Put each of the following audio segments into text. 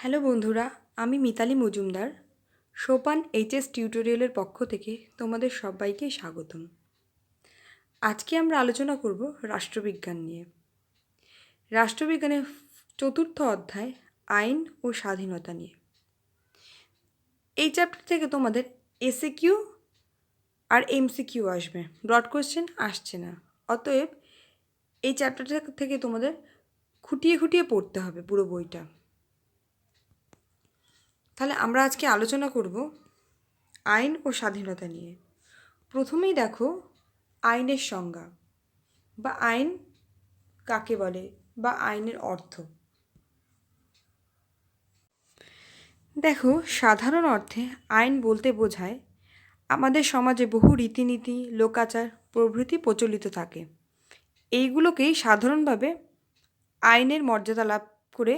Hello বন্ধুরা, আমি মিতালি মজুমদার। সোপান এইচএস টিউটোরিয়ালের পক্ষ থেকে তোমাদের সবাইকে স্বাগতম। আজকে আমরা আলোচনা করব রাষ্ট্রবিজ্ঞান নিয়ে। রাষ্ট্রবিজ্ঞানের চতুর্থ অধ্যায় আইন ও স্বাধীনতা নিয়ে। এই চ্যাপ্টার থেকে তোমাদের এসএকিউ আর এমসিকিউ আসবে, ব্রড কোয়েশ্চেন আসছে না। অতএব এই চ্যাপ্টারটা থেকে তোমাদের খুঁটিয়ে খুঁটিয়ে পড়তে হবে পুরো বইটা। তাহলে আমরা আজকে আলোচনা করব আইন ও স্বাধীনতা নিয়ে। প্রথমেই দেখো আইনের সংজ্ঞা বা আইন কাকে বলে বা আইনের অর্থ। দেখো, সাধারণ অর্থে আইন বলতে বোঝায় আমাদের সমাজে বহু রীতিনীতি, লোকাচার প্রভৃতি প্রচলিত থাকে। এইগুলোকেই সাধারণভাবে আইনের মর্যাদা লাভ করে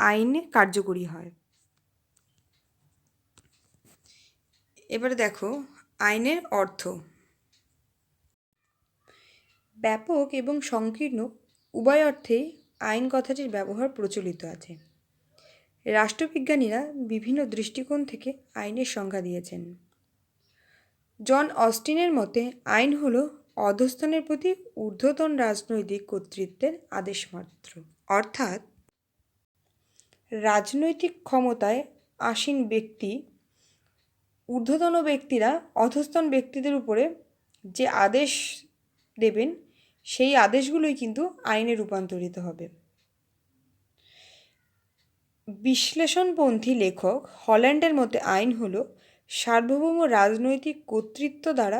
আইনে কার্যকরী হয়। এবারে দেখো আইনের অর্থ। ব্যাপক এবং সংকীর্ণ উভয় অর্থেই আইন কথাটির ব্যবহার প্রচলিত আছে। রাষ্ট্রবিজ্ঞানীরা বিভিন্ন দৃষ্টিকোণ থেকে আইনের সংজ্ঞা দিয়েছেন। জন অস্টিনের মতে আইন হল অধস্তনের প্রতি ঊর্ধ্বতন রাজনৈতিক কর্তৃত্বের আদেশ মাত্র। অর্থাৎ রাজনৈতিক ক্ষমতায় আসীন ব্যক্তি, ঊর্ধ্বতন ব্যক্তিরা অধস্তন ব্যক্তিদের উপরে যে আদেশ দেবেন সেই আদেশগুলোই কিন্তু আইনে রূপান্তরিত হবে। বিশ্লেষণপন্থী লেখক হল্যান্ডের মতে আইন হল সার্বভৌম রাজনৈতিক কর্তৃত্ব দ্বারা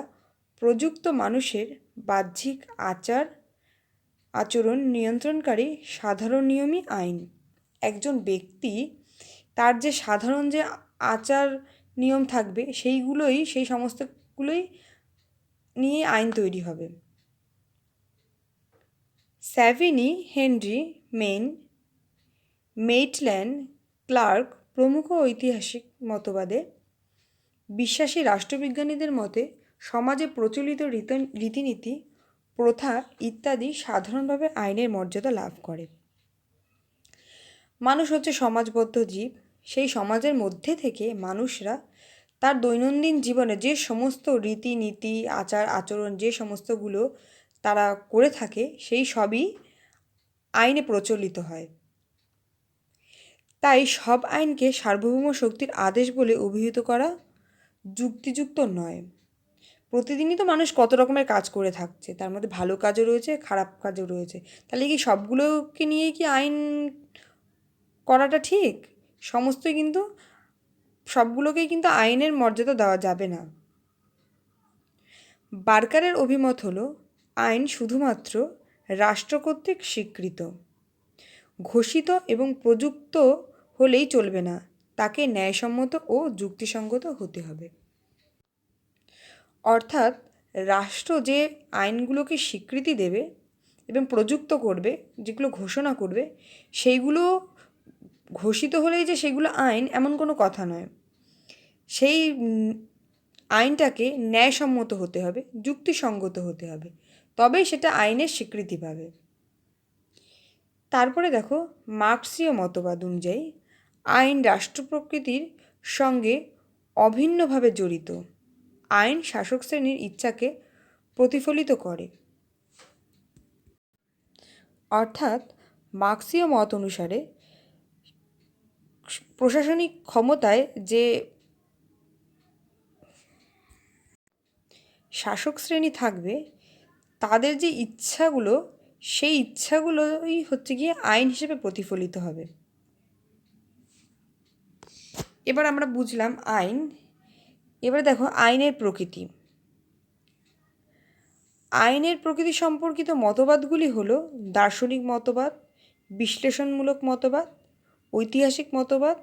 প্রযুক্ত মানুষের বাহ্যিক আচরণ নিয়ন্ত্রণকারী সাধারণ নিয়মই আইন। একজন ব্যক্তি তার যে সাধারণ যে আচার নিয়ম থাকবে সেই সমস্তগুলোই নিয়ে আইন তৈরি হবে। স্যাভিনি, হেনরি, মেইটল্যান্ড, ক্লার্ক প্রমুখ ঐতিহাসিক মতবাদে বিশ্বাসী রাষ্ট্রবিজ্ঞানীদের মতে সমাজে প্রচলিত রীতিনীতি, প্রথা ইত্যাদি সাধারণভাবে আইনের মর্যাদা লাভ করে। মানুষ হচ্ছে সমাজবদ্ধ জীব। সেই সমাজের মধ্যে থেকে মানুষরা তার দৈনন্দিন জীবনে যে সমস্ত রীতিনীতি, আচরণ যে সমস্তগুলো তারা করে থাকে সেই সবই আইনে প্রচলিত হয়। তাই সব আইনকে সার্বভৌম শক্তির আদেশ বলে অভিহিত করা যুক্তিযুক্ত নয়। প্রতিদিনই তো মানুষ কত রকমের কাজ করে থাকছে, তার মধ্যে ভালো কাজও রয়েছে, খারাপ কাজও রয়েছে। তাহলে কি সবগুলোকে নিয়েই কি আইন করাটা ঠিক? সবগুলোকেই কিন্তু আইনের মর্যাদা দেওয়া যাবে না। বার্কারের অভিমত হলো আইন শুধুমাত্র রাষ্ট্র কর্তৃক স্বীকৃত, ঘোষিত এবং প্রযুক্ত হলেই চলবে না, তাকে ন্যায়সম্মত ও যুক্তিসঙ্গত হতে হবে। অর্থাৎ রাষ্ট্র যে আইনগুলোকে স্বীকৃতি দেবে এবং প্রযুক্ত করবে, যেগুলো ঘোষণা করবে, সেইগুলো ঘোষিত হলেই যে সেগুলো আইন এমন কোনো কথা নয়। সেই আইনটাকে ন্যায়সম্মত হতে হবে, যুক্তিসঙ্গত হতে হবে, তবেই সেটা আইনের স্বীকৃতি পাবে। তারপরে দেখো মার্ক্সীয় মতবাদ অনুযায়ী আইন রাষ্ট্র প্রকৃতির সঙ্গে অভিন্নভাবে জড়িত। আইন শাসক শ্রেণীর ইচ্ছাকে প্রতিফলিত করে। অর্থাৎ মার্ক্সীয় মত অনুসারে প্রশাসনিক ক্ষমতায় যে শাসক শ্রেণী থাকবে তাদের যে ইচ্ছাগুলো, সেই ইচ্ছাগুলোই হচ্ছে গিয়ে আইন হিসেবে প্রতিফলিত হবে। এবার আমরা বুঝলাম আইন। এবার দেখো আইনের প্রকৃতি। আইনের প্রকৃতি সম্পর্কিত মতবাদগুলি হলো দার্শনিক মতবাদ, বিশ্লেষণমূলক মতবাদ, ঐতিহাসিক মতবাদ,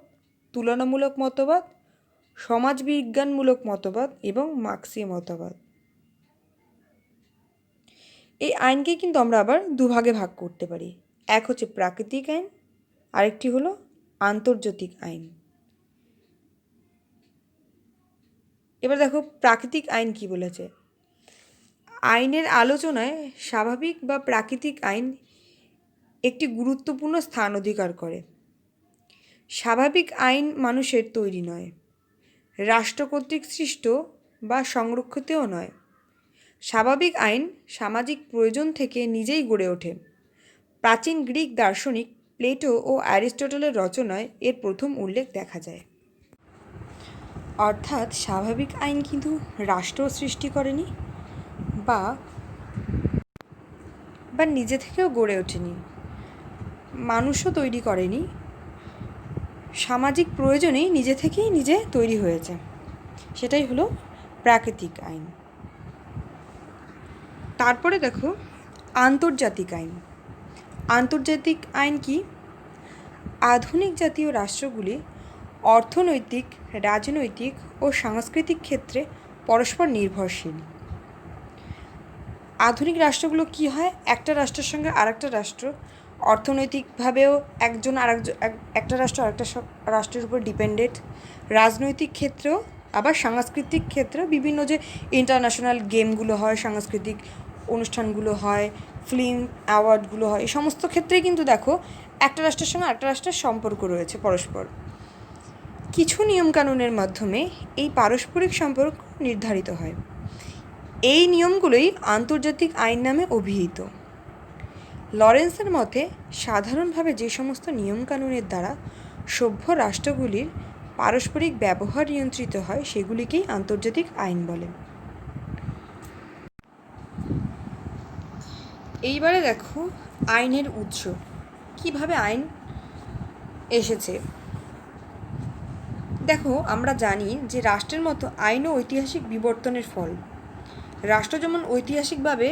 তুলনামূলক মতবাদ, সমাজবিজ্ঞানমূলক মতবাদ এবং মার্ক্সীয় মতবাদ। এই আইনকে কিন্তু আমরা আবার দুভাগে ভাগ করতে পারি। এক হচ্ছে প্রাকৃতিক আইন, আরেকটি হলো আন্তর্জাতিক আইন। এবার দেখো প্রাকৃতিক আইন কি বলেছে। আইনের আলোচনায় স্বাভাবিক বা প্রাকৃতিক আইন একটি গুরুত্বপূর্ণ স্থান অধিকার করে। স্বাভাবিক আইন মানুষের তৈরি নয়, রাষ্ট্র কর্তৃক সৃষ্ট বা সংরক্ষিতও নয়। স্বাভাবিক আইন সামাজিক প্রয়োজন থেকে নিজেই গড়ে ওঠে। প্রাচীন গ্রিক দার্শনিক প্লেটো ও অ্যারিস্টটলের রচনায় এর প্রথম উল্লেখ দেখা যায়। অর্থাৎ স্বাভাবিক আইন কিন্তু রাষ্ট্র সৃষ্টি করেনি বা নিজে থেকেও গড়ে ওঠেনি, মানুষও তৈরি করেনি, সামাজিক প্রয়োজনেই নিজে থেকেই নিজে তৈরি হয়েছে। সেটাই হলো প্রাকৃতিক আইন। তারপরে দেখো আন্তর্জাতিক আইন। আন্তর্জাতিক আইন কি? আধুনিক জাতীয় রাষ্ট্রগুলি অর্থনৈতিক, রাজনৈতিক ও সাংস্কৃতিক ক্ষেত্রে পরস্পর নির্ভরশীল। আধুনিক রাষ্ট্রগুলো কি হয়? একটা রাষ্ট্রের সঙ্গে আরেকটা রাষ্ট্র অর্থনৈতিকভাবেও একটা রাষ্ট্র আরেকটা রাষ্ট্রের উপর ডিপেন্ডেন্ট, রাজনৈতিক ক্ষেত্রেও, আবার সাংস্কৃতিক ক্ষেত্রেও বিভিন্ন যে ইন্টারন্যাশনাল গেমগুলো হয়, সাংস্কৃতিক অনুষ্ঠানগুলো হয়, ফিল্ম অ্যাওয়ার্ডগুলো হয়, এই সমস্ত ক্ষেত্রেই কিন্তু দেখো একটা রাষ্ট্রের সঙ্গে আরেকটা রাষ্ট্রের সম্পর্ক রয়েছে পরস্পর। কিছু নিয়মকানুনের মাধ্যমে এই পারস্পরিক সম্পর্ক নির্ধারিত হয়। এই নিয়মগুলোই আন্তর্জাতিক আইন নামে অভিহিত। লরেন্সের মতে সাধারণভাবে যে সমস্ত নিয়মকানুনের দ্বারা সভ্য রাষ্ট্রগুলির পারস্পরিক ব্যবহার নিয়ন্ত্রিত হয় সেগুলিকেই আন্তর্জাতিক আইন বলে। এইবারে দেখো আইনের উৎস, কিভাবে আইন এসেছে। দেখো আমরা জানি যে রাষ্ট্রের মতো আইনও ঐতিহাসিক বিবর্তনের ফল। রাষ্ট্র যেমন ঐতিহাসিকভাবে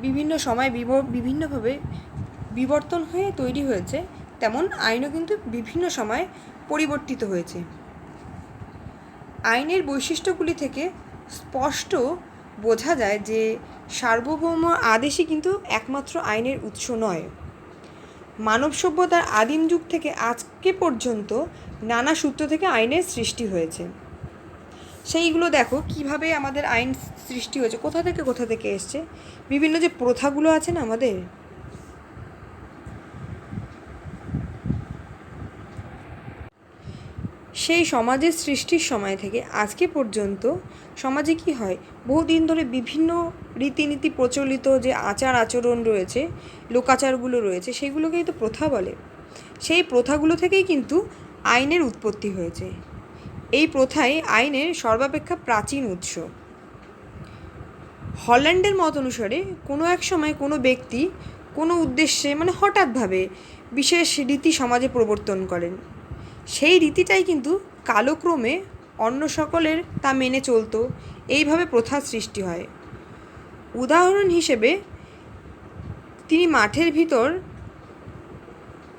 বিভিন্ন সময় বিভিন্নভাবে বিবর্তন হয়ে তৈরি হয়েছে, তেমন আইনও কিন্তু বিভিন্ন সময় পরিবর্তিত হয়েছে। আইনের বৈশিষ্ট্যগুলি থেকে স্পষ্ট বোঝা যায় যে সার্বভৌম আদেশই কিন্তু একমাত্র আইনের উৎস নয়। মানব সভ্যতার আদিম যুগ থেকে আজকে পর্যন্ত নানা সূত্র থেকে আইনের সৃষ্টি হয়েছে। সেইগুলো দেখো কিভাবে আমাদের আইন সৃষ্টি হয়েছে, কোথা থেকে এসছে। বিভিন্ন যে প্রথাগুলো আছে না আমাদের, সেই সমাজের সৃষ্টির সময় থেকে আজকে পর্যন্ত সমাজে কি হয়, বহুদিন ধরে বিভিন্ন রীতিনীতি প্রচলিত যে আচার আচরণ রয়েছে, লোকাচারগুলো রয়েছে, সেইগুলোকেই তো প্রথা বলে। সেই প্রথাগুলো থেকেই কিন্তু আইনের উৎপত্তি হয়েছে। এই প্রথাই আইনের সর্বাপেক্ষা প্রাচীন উৎস। হল্যান্ডের মত অনুসারে কোনো এক সময় কোনো ব্যক্তি কোনো উদ্দেশ্যে হঠাৎভাবে বিশেষ রীতি সমাজে প্রবর্তন করেন। সেই রীতিটাই কিন্তু কালক্রমে অন্য সকলের তা মেনে চলতো, এইভাবে প্রথার সৃষ্টি হয়। উদাহরণ হিসেবে তিনি মাঠের ভিতর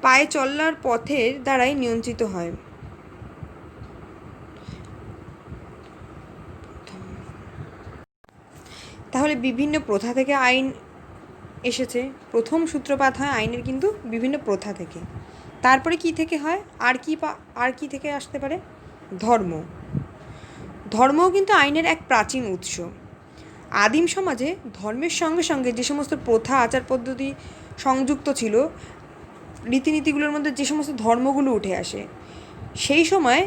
পায়ে চলার পথের দ্বারাই নিয়ন্ত্রিত হয়। তাহলে বিভিন্ন প্রথা থেকে আইন এসেছে। প্রথম সূত্রপাত হয় আইনের কিন্তু বিভিন্ন প্রথা থেকে। তারপরে কি থেকে হয়, আর কি থেকে আসতে পারে? ধর্মও কিন্তু আইনের এক প্রাচীন উৎস। আদিম সমাজে ধর্মের সঙ্গে সঙ্গে যে সমস্ত প্রথা আচার পদ্ধতি সংযুক্ত ছিল, রীতিনীতিগুলোর মধ্যে যে সমস্ত ধর্মগুলো উঠে আসে, সেই সময়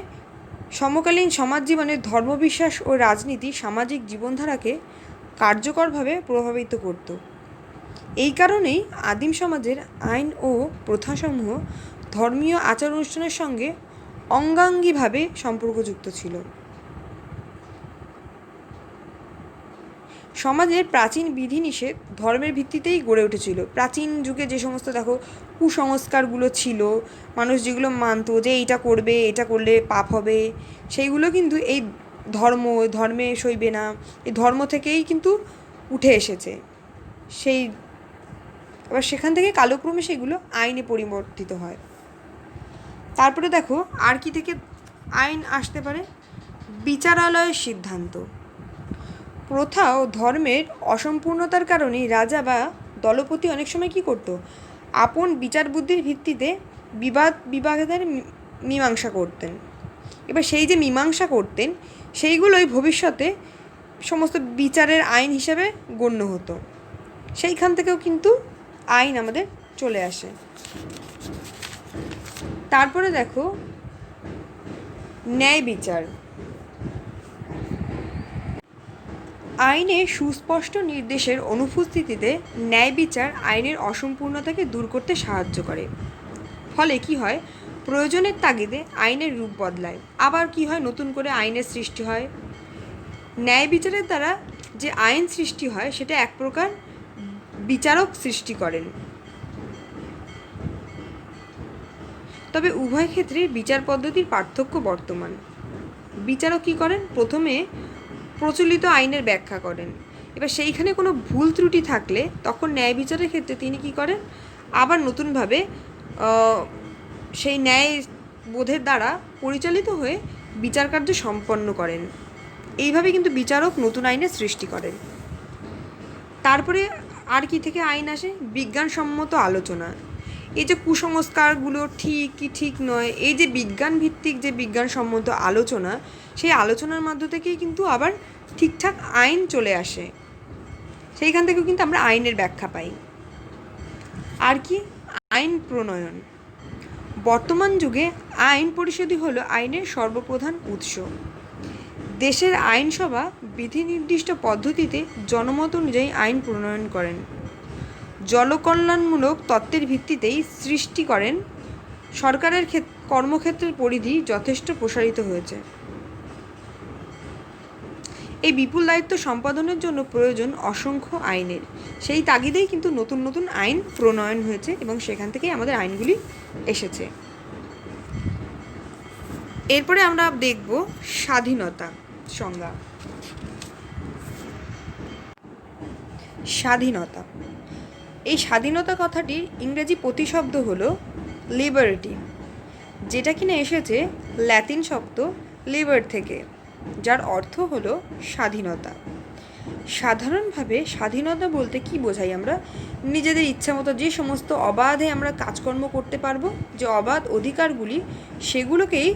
সমকালীন সমাজ জীবনের ধর্মবিশ্বাস ও রাজনীতি সামাজিক জীবনধারাকে কার্যকরভাবে প্রভাবিত করত। এই কারণেই আদিম সমাজের আইন ও প্রথাসমূহ ধর্মীয় আচার অনুষ্ঠানের সঙ্গে অঙ্গাঙ্গিভাবে সম্পর্কযুক্ত ছিল। সমাজের প্রাচীন বিধিনিষেধ ধর্মের ভিত্তিতেই গড়ে উঠেছিল। প্রাচীন যুগে যে সমস্ত দেখো কুসংস্কারগুলো ছিল, মানুষ যেগুলো মানত যে এইটা করবে, এটা করলে পাপ হবে, সেইগুলো কিন্তু এই ধর্মে সইবে না, এই ধর্ম থেকেই কিন্তু উঠে এসেছে। এবার সেখান থেকে কালক্রমে সেগুলো আইনে পরিবর্তিত হয়। তারপরে দেখো আর কি থেকে আইন আসতে পারে? বিচারালয়ের সিদ্ধান্ত। প্রথা ও ধর্মের অসম্পূর্ণতার কারণেই রাজা বা দলপতি অনেক সময় কী করত, আপন বিচার বুদ্ধির ভিত্তিতে বিবাদের মীমাংসা করতেন। এবার সেই যে মীমাংসা করতেন সেইগুলোই ভবিষ্যতে সমস্ত বিচারের আইন হিসেবে গণ্য হতো। সেইখান থেকেও কিন্তু আইন আমাদের চলে আসে। তারপরে দেখো ন্যায় বিচার। আইনে সুস্পষ্ট নির্দেশের অনুপস্থিতিতে ন্যায় বিচার আইনের অসম্পূর্ণতাকে দূর করতে সাহায্য করে। ফলে কি হয়, প্রয়োজনের তাগিদে আইনের রূপ বদলায়, আবার কি হয়, নতুন করে আইনের সৃষ্টি হয়। ন্যায় বিচারের দ্বারা যে আইন সৃষ্টি হয় সেটা এক প্রকার বিচারক সৃষ্টি করেন। তবে উভয় ক্ষেত্রে বিচার পদ্ধতির পার্থক্য বর্তমান। বিচারক কী করেন, প্রথমে প্রচলিত আইনের ব্যাখ্যা করেন, এবার সেইখানে কোনো ভুল ত্রুটি থাকলে তখন ন্যায় বিচারের ক্ষেত্রে তিনি কী করেন, আবার নতুনভাবে সেই ন্যায় বোধের দ্বারা পরিচালিত হয়ে বিচার কার্য সম্পন্ন করেন। এইভাবে কিন্তু বিচারক নতুন আইনের সৃষ্টি করেন। তারপরে আর কি থেকে আইন আসে, বিজ্ঞানসম্মত আলোচনা। এই যে কুসংস্কারগুলো ঠিক কি ঠিক নয়, এই যে বিজ্ঞান ভিত্তিক যে বিজ্ঞানসম্মত আলোচনা, সেই আলোচনার মধ্য থেকেই কিন্তু আবার ঠিকঠাক আইন চলে আসে, সেইখান থেকেও কিন্তু আমরা আইনের ব্যাখ্যা পাই। আর কি, আইন প্রণয়ন। বর্তমান যুগে আইন পরিষদই হলো আইনের সর্বপ্রধান উৎস। দেশের আইনসভা বিধি নির্দিষ্ট পদ্ধতিতে জনমত অনুযায়ী আইন প্রণয়ন করেন, জনকল্যাণমূলক তত্ত্বের ভিত্তিতেই সৃষ্টি করেন। সরকারের কর্মক্ষেত্রের পরিধি যথেষ্ট প্রসারিত হয়েছে। এই বিপুল দায়িত্ব সম্পাদনের জন্য প্রয়োজন অসংখ্য আইনের, সেই তাগিদেই কিন্তু নতুন নতুন আইন প্রণয়ন হয়েছে এবং সেখান থেকেই আমাদের আইনগুলি এসেছে। এরপরে আমরা দেখব স্বাধীনতা সংজ্ঞা। স্বাধীনতা, এই স্বাধীনতা কথাটির ইংরেজি প্রতিশব্দ হলো লিবার্টি, যেটা কিনা এসেছে ল্যাতিন শব্দ লিবার থেকে, যার অর্থ হলো স্বাধীনতা। সাধারণভাবে স্বাধীনতা বলতে কি বোঝাই আমরা, নিজেদের ইচ্ছা মতো যে সমস্ত অবাধে আমরা কাজকর্ম করতে পারবো, যে অবাধ অধিকারগুলি, সেগুলোকেই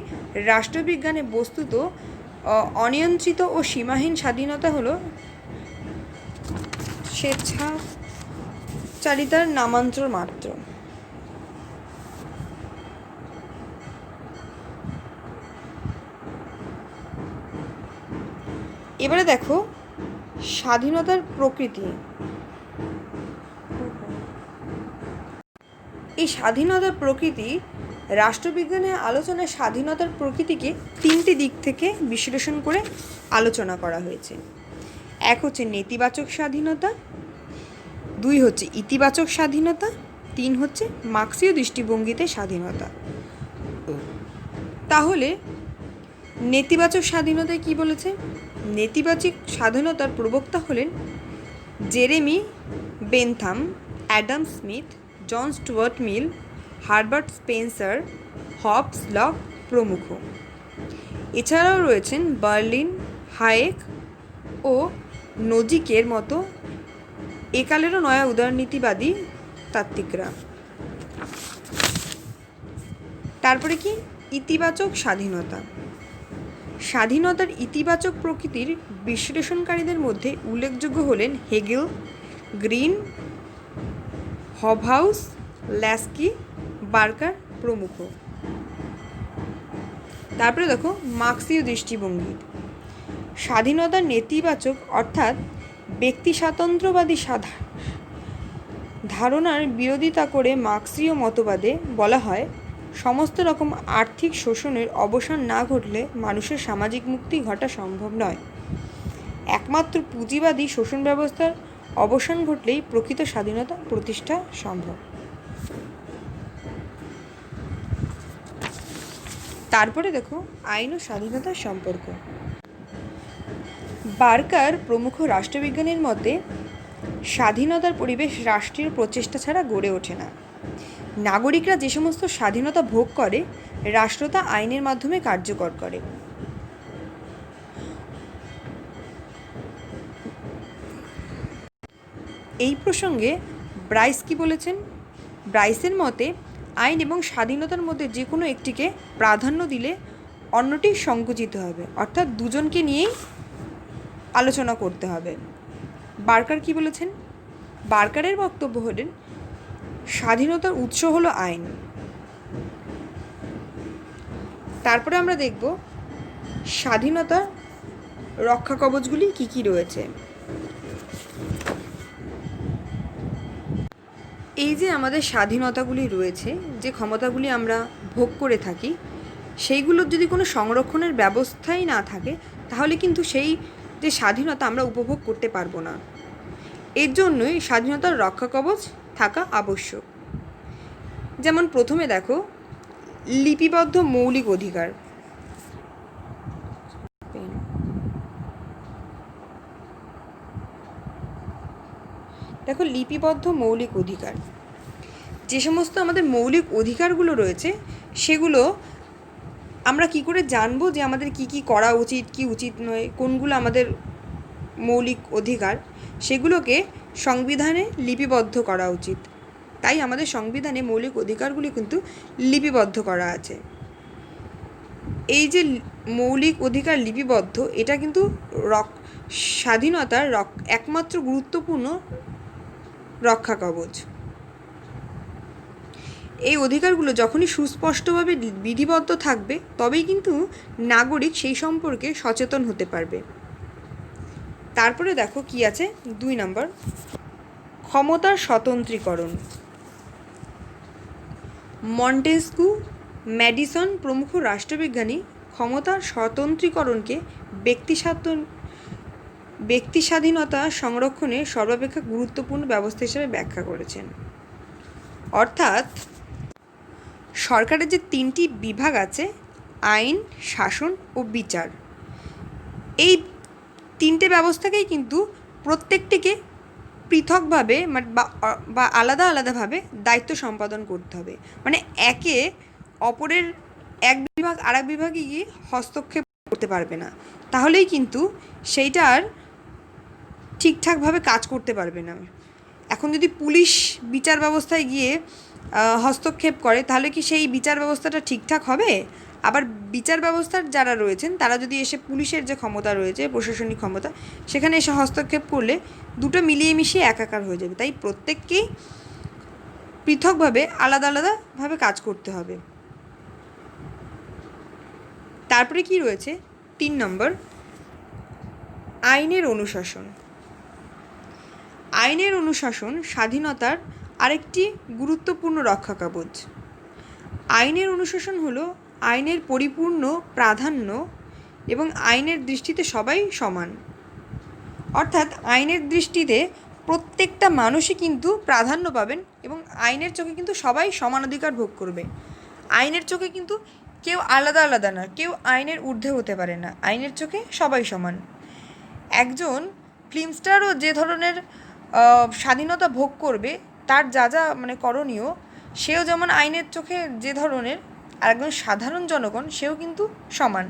রাষ্ট্রবিজ্ঞানে বস্তুত অনিয়ন্ত্রিত ও সীমাহীন স্বাধীনতা হলো স্বেচ্ছাচারিতার নামান্তর মাত্র। এবারে দেখো স্বাধীনতার প্রকৃতি। এই স্বাধীনতার প্রকৃতি রাষ্ট্রবিজ্ঞানের আলোচনায় স্বাধীনতার প্রকৃতিকে তিনটি দিক থেকে বিশ্লেষণ করে আলোচনা করা হয়েছে। এক হচ্ছে নেতিবাচক স্বাধীনতা, দুই হচ্ছে ইতিবাচক স্বাধীনতা, তিন হচ্ছে মার্ক্সীয় দৃষ্টিভঙ্গিতে স্বাধীনতা। তাহলে নেতিবাচক স্বাধীনতায় কি বলেছে? নেতিবাচক স্বাধীনতার প্রবক্তা হলেন Jeremy Bentham, Adam Smith, John Stuart Mill, Herbert Spencer, Hobbes, Locke প্রমুখ। এছাড়াও রয়েছেন বার্লিন, হায়েক ও নোজিকের মতো একালেরও নয়া উদারনীতিবাদী তাত্ত্বিকরা। তারপরে কি ইতিবাচক স্বাধীনতা। স্বাধীনতার ইতিবাচক প্রকৃতির বিশ্লেষণকারীদের মধ্যে উল্লেখযোগ্য হলেন হেগেল, গ্রিন, হবহাউস, ল্যাস্কি, বার্কার প্রমুখ। তারপরে দেখো মার্ক্সীয় দৃষ্টিভঙ্গি। স্বাধীনতার নেতিবাচক অর্থাৎ ব্যক্তি স্বাতন্ত্র্যবাদী ধারণার বিরোধিতা করে মার্ক্সীয় মতবাদে বলা হয়, সমস্ত রকম আর্থিক শোষণের অবসান না ঘটলে মানুষের সামাজিক মুক্তি ঘটা সম্ভব নয়। একমাত্র পুঁজিবাদী শোষণ ব্যবস্থার অবসান ঘটলেই প্রকৃত স্বাধীনতা প্রতিষ্ঠা সম্ভব। তারপরে দেখো আইন ও স্বাধীনতার সম্পর্ক। বার্কার প্রমুখ রাষ্ট্রবিজ্ঞানীর মতে স্বাধীনতার পরিবেশ রাষ্ট্রীয় প্রচেষ্টা ছাড়া গড়ে ওঠে না। নাগরিকরা যে সমস্ত স্বাধীনতা ভোগ করে রাষ্ট্র তা আইনের মাধ্যমে কার্যকর করে। এই প্রসঙ্গে ব্রাইস কি বলেছেন? ব্রাইসের মতে আইন এবং স্বাধীনতার মধ্যে যে কোনো একটিকে প্রাধান্য দিলে অন্যটি সংকুচিত হবে, অর্থাৎ দুজনকে নিয়েই আলোচনা করতে হবে। বার্কার কি বলেছেন? বার্কারের বক্তব্য হলেন স্বাধীনতার উৎস হলো আইন, তারপরে আমরা দেখব স্বাধীনতা রক্ষা কবচগুলি কী কী রয়েছে। এই যে আমাদের স্বাধীনতাগুলি রয়েছে, যে ক্ষমতাগুলি আমরা ভোগ করে থাকি, সেইগুলোর যদি কোনো সংরক্ষণের ব্যবস্থাই না থাকে, তাহলে কিন্তু সেই যে স্বাধীনতা আমরা উপভোগ করতে পারবো না। এর জন্যই স্বাধীনতার রক্ষা কবচ থাকা আবশ্যক। যেমন প্রথমে দেখো, লিপিবদ্ধ মৌলিক অধিকার। দেখো, লিপিবদ্ধ মৌলিক অধিকার, যে সমস্ত আমাদের মৌলিক অধিকারগুলো রয়েছে সেগুলো আমরা কি করে জানবো যে আমাদের কি কি করা উচিত, কি উচিত নয়, কোনগুলো আমাদের মৌলিক অধিকার, সেগুলোকে সংবিধানে লিপিবদ্ধ করা উচিত। তাই আমাদের সংবিধানে মৌলিক অধিকারগুলি কিন্তু লিপিবদ্ধ করা আছে। এই যে মৌলিক অধিকার লিপিবদ্ধ, এটা কিন্তু স্বাধীনতার একমাত্র গুরুত্বপূর্ণ রক্ষা কবচ। এই অধিকারগুলো যখনই সুস্পষ্টভাবে বিধিবদ্ধ থাকবে, তবেই কিন্তু নাগরিক সেই সম্পর্কে সচেতন হতে পারবে। তারপরে দেখো কি আছে, 2 নম্বর, ক্ষমতার স্বতন্ত্রীকরণ। মন্টেস্কু, ম্যাডিসন প্রমুখ রাষ্ট্রবিজ্ঞানী ক্ষমতার স্বতন্ত্রীকরণকে ব্যক্তি স্বাধীনতা সংরক্ষণে সর্বাপেক্ষা গুরুত্বপূর্ণ ব্যবস্থা হিসেবে ব্যাখ্যা করেছেন। অর্থাৎ সরকারের যে 3টি বিভাগ আছে, আইন, শাসন ও বিচার, এই 3টে ব্যবস্থাকেই কিন্তু প্রত্যেকটিকে পৃথকভাবে বা আলাদা আলাদাভাবে দায়িত্ব সম্পাদন করতে হবে। মানে একে অপরের এক বিভাগ আর এক বিভাগে গিয়ে হস্তক্ষেপ করতে পারবে না, তাহলেই কিন্তু সেইটা আর ঠিকঠাকভাবে কাজ করতে পারবে না। এখন যদি পুলিশ বিচার ব্যবস্থায় গিয়ে হস্তক্ষেপ করে, তাহলে কি সেই বিচার ব্যবস্থাটা ঠিকঠাক হবে? আবার বিচার ব্যবস্থার যারা রয়েছেন তারা যদি এসে পুলিশের যে ক্ষমতা রয়েছে, প্রশাসনিক ক্ষমতা, সেখানে এসে হস্তক্ষেপ করলে দুটো মিলিয়ে মিশিয়ে একাকার হয়ে যাবে। তাই প্রত্যেককেই পৃথকভাবে আলাদা আলাদাভাবে কাজ করতে হবে। তারপরে কি রয়েছে, 3 নম্বর, আইনের অনুশাসন। আইনের অনুশাসন স্বাধীনতার আরেকটি গুরুত্বপূর্ণ রক্ষা কবচ। আইনের অনুশাসন হলো আইনের পরিপূর্ণ প্রাধান্য এবং আইনের দৃষ্টিতে সবাই সমান। অর্থাৎ আইনের দৃষ্টিতে প্রত্যেকটা মানুষই কিন্তু প্রাধান্য পাবেন এবং আইনের চোখে কিন্তু সবাই সমান অধিকার ভোগ করবে। আইনের চোখে কিন্তু কেউ আলাদা আলাদা না, কেউ আইনের ঊর্ধ্বে হতে পারে না, আইনের চোখে সবাই সমান। একজন ফিল্ম স্টারও যে ধরনের স্বাধীনতা ভোগ করবে, তার যা যা করণীয়, সেও যেমন আইনের চোখে যে ধরনের, আর একজন সাধারণ জনগণ সেও কিন্তু সমান।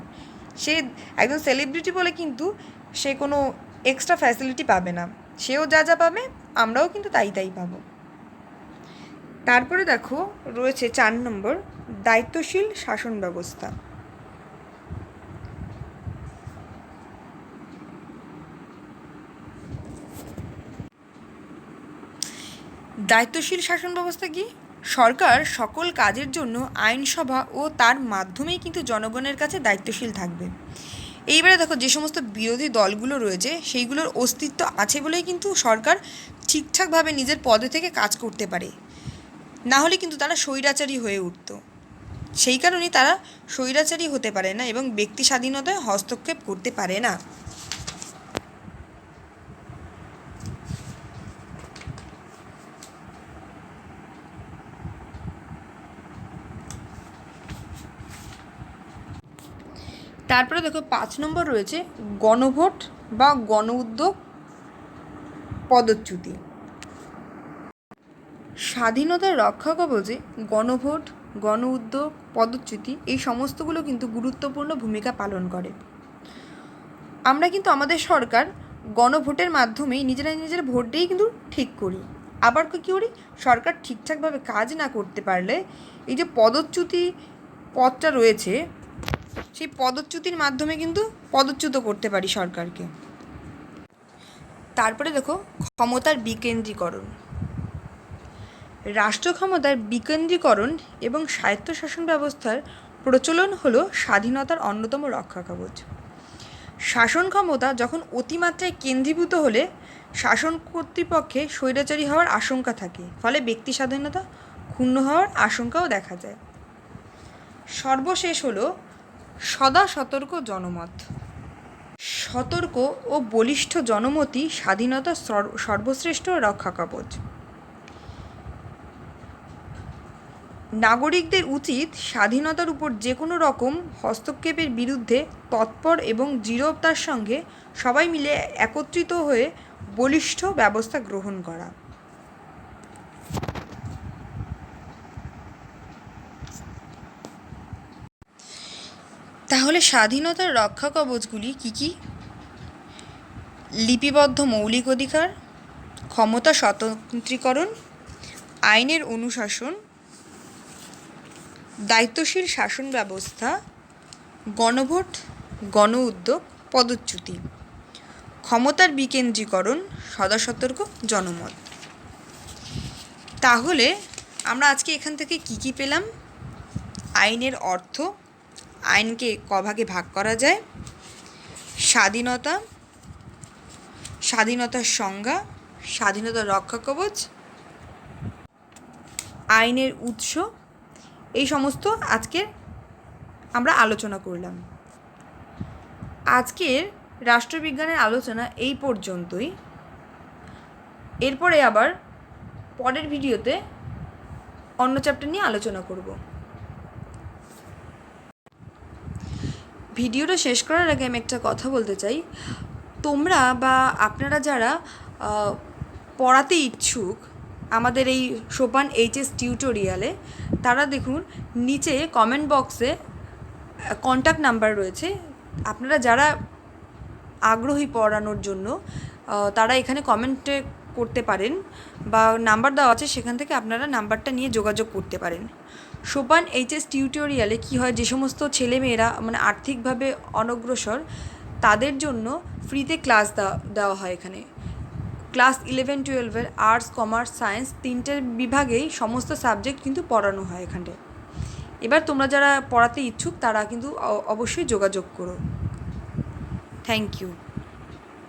সে একজন সেলিব্রিটি বলে কিন্তু সে কোনো এক্সট্রা ফ্যাসিলিটি পাবে না, সেও যা যা পাবে আমরাও কিন্তু তাই পাবো। তারপরে দেখো রয়েছে 4 নম্বর, দায়িত্বশীল শাসন ব্যবস্থা। দায়িত্বশীল শাসন ব্যবস্থা কি? সরকার সকল কাজের জন্য আইনসভা ও তার মাধ্যমেই কিন্তু জনগণের কাছে দায়িত্বশীল থাকবে। এইবারে দেখো, যে সমস্ত বিরোধী দলগুলো রয়েছে সেইগুলোর অস্তিত্ব আছে বলেই কিন্তু সরকার ঠিকঠাকভাবে নিজের পদে থেকে কাজ করতে পারে, না হলে কিন্তু তারা স্বৈরাচারী হয়ে উঠত। সেই কারণেই তারা স্বৈরাচারী হতে পারে না এবং ব্যক্তি স্বাধীনতায় হস্তক্ষেপ করতে পারে না। তারপরে দেখো 5 নম্বর রয়েছে গণভোট বা গণ উদ্যোগ পদচ্যুতি। স্বাধীনতার রক্ষা কবচে গণভোট, গণ উদ্যোগ, পদচ্যুতি এই সমস্তগুলো কিন্তু গুরুত্বপূর্ণ ভূমিকা পালন করে। আমরা কিন্তু আমাদের সরকার গণভোটের মাধ্যমেই নিজেরা ভোট দিয়েই কিন্তু ঠিক করি। আবার কী করি, সরকার ঠিকঠাকভাবে কাজ না করতে পারলে এই যে পদচ্যুতি পদটা রয়েছে, সেই পদচ্যুতির মাধ্যমে কিন্তু পদচ্যুত করতে পারি সরকারকে। তারপরে দেখো ক্ষমতার বিকেন্দ্রীকরণ। রাষ্ট্র ক্ষমতার বিকেন্দ্রীকরণ এবং স্বায়ত্তশাসন ব্যবস্থার প্রচলন হলো স্বাধীনতার অন্যতম রক্ষা কবচ। শাসন ক্ষমতা যখন অতিমাত্রায় কেন্দ্রীভূত হলে শাসন কর্তৃপক্ষে স্বৈরাচারী হওয়ার আশঙ্কা থাকে, ফলে ব্যক্তি স্বাধীনতা ক্ষুণ্ণ হওয়ার আশঙ্কাও দেখা যায়। সর্বশেষ হলো সদা সতর্ক জনমত। সতর্ক ও বলিষ্ঠ জনমতই স্বাধীনতার সর্বশ্রেষ্ঠ রক্ষা কবচ। নাগরিকদের উচিত স্বাধীনতার উপর যে কোনো রকম হস্তক্ষেপের বিরুদ্ধে তৎপর এবং দৃঢ়তার সঙ্গে সবাই মিলে একত্রিত হয়ে বলিষ্ঠ ব্যবস্থা গ্রহণ করা। তাহলে স্বাধীনতার রক্ষা কবচগুলি কী কী? লিপিবদ্ধ মৌলিক অধিকার, ক্ষমতা স্বতন্ত্রীকরণ, আইনের অনুশাসন, দায়িত্বশীল শাসন ব্যবস্থা, গণভোট, গণ উদ্যোগ, পদচ্যুতি, ক্ষমতার বিকেন্দ্রীকরণ, সদা সতর্ক জনমত। তাহলে আমরা আজকে এখান থেকে কী কী পেলাম? আইনের অর্থ, আইনকে কভাগে ভাগ করা যায়, স্বাধীনতা, স্বাধীনতার সংজ্ঞা, স্বাধীনতার রক্ষা কবচ, আইনের উৎস, এই সমস্ত আজকে আমরা আলোচনা করলাম। আজকের রাষ্ট্রবিজ্ঞানের আলোচনা এই পর্যন্তই। এরপরে আবার পরের ভিডিওতে অন্য চ্যাপ্টার নিয়ে আলোচনা করব। ভিডিওটা শেষ করার আগে আমি একটা কথা বলতে চাই। তোমরা বা আপনারা যারা পড়াতে ইচ্ছুক আমাদের এই সোপান এইচএস টিউটোরিয়ালে, তারা দেখুন নিচে কমেন্ট বক্সে কন্ট্যাক্ট নাম্বার রয়েছে। আপনারা যারা আগ্রহী পড়ানোর জন্য তারা এখানে কমেন্টে করতে পারেন, বা নাম্বার দেওয়া আছে, সেখান থেকে আপনারা নাম্বারটা নিয়ে যোগাযোগ করতে পারেন। সোপান এইচএস টিউটোরিয়ালে কী হয়, যে সমস্ত ছেলেমেয়েরা মানে আর্থিকভাবে অনগ্রসর তাদের জন্য ফ্রিতে ক্লাস দেওয়া হয়। এখানে ক্লাস 11-12 আর্টস, কমার্স, সায়েন্স তিনটে বিভাগেই সমস্ত সাবজেক্ট কিন্তু পড়ানো হয় এখানে। এবার তোমরা যারা পড়াতে ইচ্ছুক তারা কিন্তু অবশ্যই যোগাযোগ করো। Thank you.